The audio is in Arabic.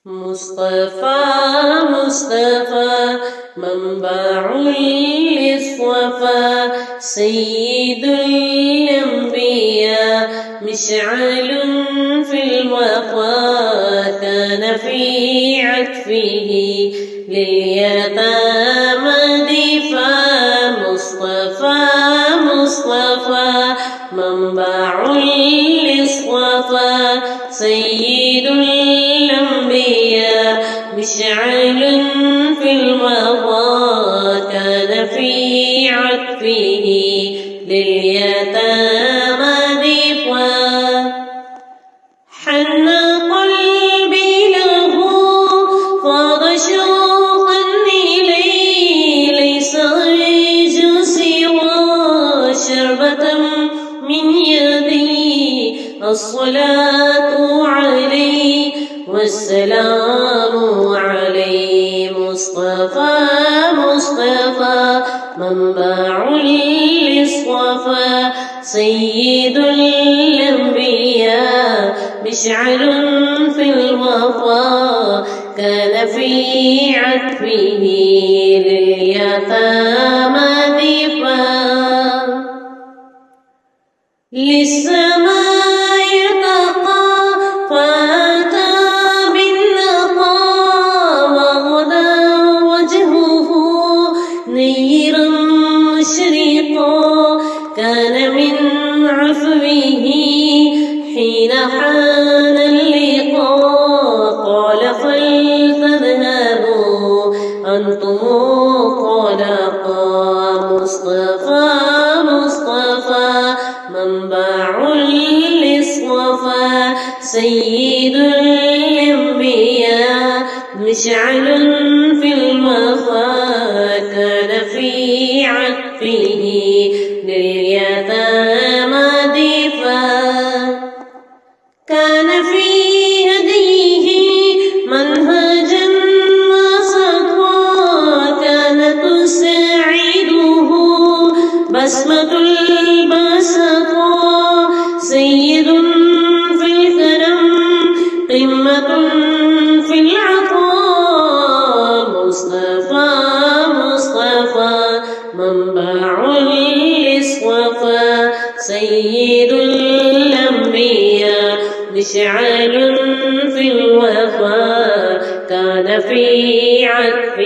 مصطفى مصطفى منبع للصفا سيد الأنبياء مشعل في الوفا كان في عطفه لليتامى دفاع مصطفى مصطفى منبع للصفا سيد الأنبياء مشعل في الوفا كان في عطفه لليتامى دفاع حن قلبي له فاض شوقا إليه ليس يرجو سوى شربة من يدي الصلاة عليه والسلام عليه مصطفى مصطفى منبع للصفا سيد الأنبياء مشعل في الوفا كان في عطفه لليتامى دفاع للسماء يرتقى فأتى بالنقى وغدا وجهه نيرا مشرقا كان من عفوه حين حان اللقاء قال فلتذهبوا أنتم طلقا مصطفى مصطفى منبع للصفا سيد الأنبياء مشعل في الوفا كان في عطفه لليتامى دفاع كان في هديه منهجا وسطا كان تساعده بسمة البسطاء سيد في الكرم قمة في العطاء مصطفى مصطفى منبع للصفا سيد الأنبياء مشعل في الوفا كان في عطفه